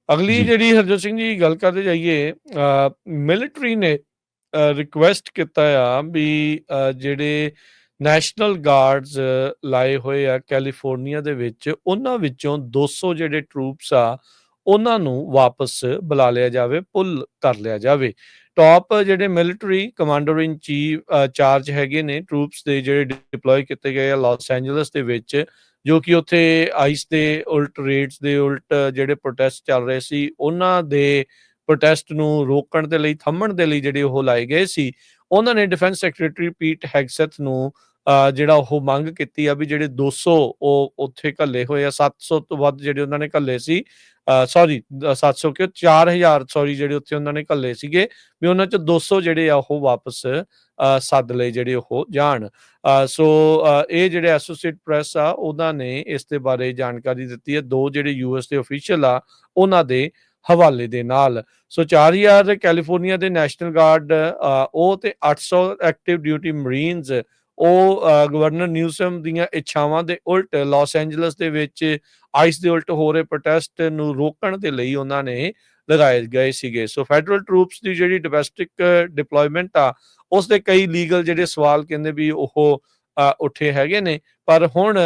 ਅਗਲੀ ਜੀ। ਜਿਹੜੀ ਹਰਜੋਤ ਸਿੰਘ ਜੀ ਗੱਲ ਕਰਦੇ ਜਾਈਏ, ਮਿਲਟਰੀ ਨੇ ਰਿਕੁਐਸਟ ਕੀਤਾ ਆ ਵੀ ਜਿਹੜੇ ਨੈਸ਼ਨਲ ਗਾਰਡਸ ਲਾਏ ਹੋਏ ਆ ਕੈਲੀਫੋਰਨੀਆ ਦੇ ਵਿੱਚ, ਉਹਨਾਂ ਵਿੱਚੋਂ 200 ਜਿਹੜੇ ਟਰੂਪਸ ਆ ਉਹਨਾਂ ਨੂੰ ਵਾਪਸ ਬੁਲਾ ਲਿਆ ਜਾਵੇ, ਪੁੱਲ ਕਰ ਲਿਆ ਜਾਵੇ। ਟੌਪ ਜਿਹੜੇ ਮਿਲਟਰੀ ਕਮਾਂਡਰ ਇਨ ਚੀਫ ਚਾਰਜ ਹੈਗੇ ਨੇ ਟਰੂਪਸ ਦੇ, ਜਿਹੜੇ ਡਿਪਲੋਏ ਕੀਤੇ ਗਏ ਆ ਲਾਸ ਐਂਜਲਸ ਦੇ ਵਿੱਚ, ਜੋ ਕਿ ਉੱਥੇ ਆਈਸ ਦੇ ਉਲਟ ਰੇਟਸ ਦੇ ਉਲਟ ਜਿਹੜੇ ਪ੍ਰੋਟੈਸਟ ਚੱਲ ਰਹੇ ਸੀ, ਉਹਨਾਂ ਦੇ ਪ੍ਰੋਟੈਸਟ ਨੂੰ ਰੋਕਣ ਦੇ ਲਈ, ਥੰਮਣ ਦੇ ਲਈ ਜਿਹੜੇ ਉਹ ਲਾਏ ਗਏ ਸੀ। ਉਹਨਾਂ ਨੇ ਡਿਫੈਂਸ ਸੈਕਟਰੀ ਪੀਟ ਹੈਗਸੈਥ ਨੂੰ ਜਿਹੜਾ ਉਹ ਮੰਗ ਕੀਤੀ ਆ ਵੀ ਜਿਹੜੇ 200 ਉਹ ਉੱਥੇ ਘੱਲੇ ਹੋਏ ਆ, 700 ਤੋਂ ਵੱਧ ਜਿਹੜੇ ਉਹਨਾਂ ਨੇ ਘੱਲੇ ਸੀ, ਸੌਰੀ 700 ਕਿਉਂ 4000 ਸੌਰੀ ਜਿਹੜੇ ਉੱਥੇ ਉਹਨਾਂ ਨੇ ਘੱਲੇ ਸੀਗੇ, ਵੀ ਉਹਨਾਂ 'ਚ 200 ਜਿਹੜੇ ਆ ਉਹ ਵਾਪਸ ਸੱਦ ਲਏ ਜਿਹੜੇ ਉਹ ਜਾਣ। ਸੋ ਇਹ ਜਿਹੜੇ ਐਸੋਸੀਏਟ ਪ੍ਰੈਸ ਆ ਉਹਨਾਂ ਨੇ ਇਸ ਦੇ ਬਾਰੇ ਜਾਣਕਾਰੀ ਦਿੱਤੀ ਹੈ, ਦੋ ਜਿਹੜੇ ਯੂਐਸ ਦੇ ਅਫੀਸ਼ੀਅਲ ਆ ਉਹਨਾਂ ਦੇ ਹਵਾਲੇ ਦੇ ਨਾਲ। ਸੋ 4000 ਕੈਲੀਫੋਰਨੀਆ ਦੇ ਨੈਸ਼ਨਲ ਗਾਰਡ ਉਹ ਤੇ 800 ਐਕਟਿਵ ਡਿਊਟੀ ਮਰੀਨਸ ਉਹ ਗਵਰਨਰ ਨਿਊਸਮ ਦੀਆਂ ਇੱਛਾਵਾਂ ਦੇ ਉਲਟ ਲਾਸ ਐਂਜਲਸ ਦੇ ਵਿੱਚ ਆਈਸ ਦੇ ਉਲਟ ਹੋ ਰਹੇ ਪ੍ਰੋਟੈਸਟ ਨੂੰ ਰੋਕਣ ਦੇ ਲਈ ਉਹਨਾਂ ਨੇ ਲਗਾਏ ਗਏ ਸੀਗੇ। ਸੋ ਫੈਡਰਲ ਟਰੂਪਸ ਦੀ ਜਿਹੜੀ ਡੋਮੈਸਟਿਕ ਡਿਪਲੋਇਮੈਂਟ ਆ ਉਸ ਦੇ ਕਈ ਲੀਗਲ ਜਿਹੜੇ ਸਵਾਲ ਕਹਿੰਦੇ ਵੀ ਉਹ ਉੱਠੇ ਹੈਗੇ ਨੇ, ਪਰ ਹੁਣ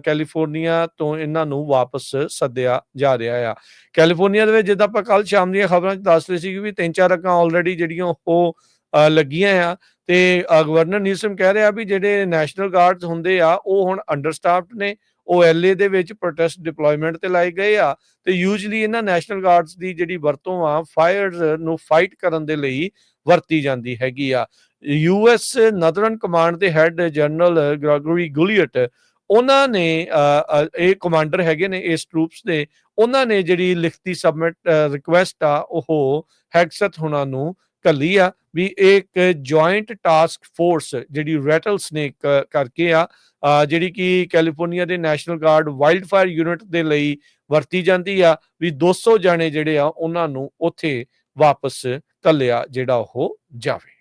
ਕੈਲੀਫੋਰਨੀਆ ਤੋਂ ਇਹਨਾਂ ਨੂੰ ਵਾਪਸ ਸੱਦਿਆ ਜਾ ਰਿਹਾ ਆ। ਕੈਲੀਫੋਰਨੀਆ ਦੇ ਵਿੱਚ ਜਿੱਦਾਂ ਆਪਾਂ ਕੱਲ ਸ਼ਾਮ ਦੀਆਂ ਖਬਰਾਂ 'ਚ ਦੱਸ ਰਹੇ ਸੀ ਵੀ 3-4 ਅੱਗਾਂ ਆਲਰੇਡੀ ਜਿਹੜੀਆਂ ਉਹ ਲੱਗੀਆਂ ਆ, ਤੇ ਗਵਰਨਰ ਨਿਊਸਮ ਕਹਿ ਰਿਹਾ ਵੀ ਜਿਹੜੇ ਨੈਸ਼ਨਲ ਗਾਰਡਸ ਹੁੰਦੇ ਆ ਉਹ ਹੁਣ ਅੰਡਰਸਟਾਫਡ ਨੇ, ਉਹ ਐਲਏ ਦੇ ਵਿੱਚ ਪ੍ਰੋਟੈਸਟ ਡਿਪਲੋਇਮੈਂਟ ਤੇ ਲਾਏ ਗਏ ਆ, ਤੇ ਯੂਜਲੀ ਇਹਨਾਂ ਨੈਸ਼ਨਲ ਗਾਰਡਸ ਦੀ ਜਿਹੜੀ ਵਰਤੋਂ ਆ ਫਾਇਰਸ ਨੂੰ ਫਾਈਟ ਕਰਨ ਦੇ ਲਈ ਵਰਤੀ ਜਾਂਦੀ ਹੈਗੀ ਆ। ਯੂਐਸ ਨਦਰਨ ਕਮਾਂਡ ਦੇ ਹੈਡ ਜਨਰਲ ਗ੍ਰੈਗਰੀ ਗੁਲੀਅਟ, ਉਹਨਾਂ ਨੇ ਇਹ ਕਮਾਂਡਰ ਹੈਗੇ ਨੇ ਇਸ ਟਰੂਪਸ ਦੇ, ਉਹਨਾਂ ਨੇ ਜਿਹੜੀ ਲਿਖਤੀ ਸਬਮਿਟ ਰਿਕੁਐਸਟ ਆ ਉਹ ਹੈਗਸੈਥ ਹੁਣਾਂ ਨੂੰ ਘੱਲੀ ਆ ਵੀ ਇੱਕ ਜੁਆਇੰਟ ਟਾਸਕ ਫੋਰਸ ਜਿਹੜੀ ਰੈਟਲ ਸਨੇਕ ਕਰਕੇ ਆ, ਜਿਹੜੀ ਕਿ ਕੈਲੀਫੋਰਨੀਆ ਦੇ national guard wildfire unit ਦੇ ਲਈ ਵਰਤੀ ਜਾਂਦੀ ਆ, ਵੀ 200 ਜਾਣੇ ਜਿਹੜੇ ਆ ਉਹਨਾਂ ਨੂੰ ਉੱਥੇ ਵਾਪਸ ਘੱਲਿਆ ਜਿਹੜਾ ਉਹ ਜਾਵੇ।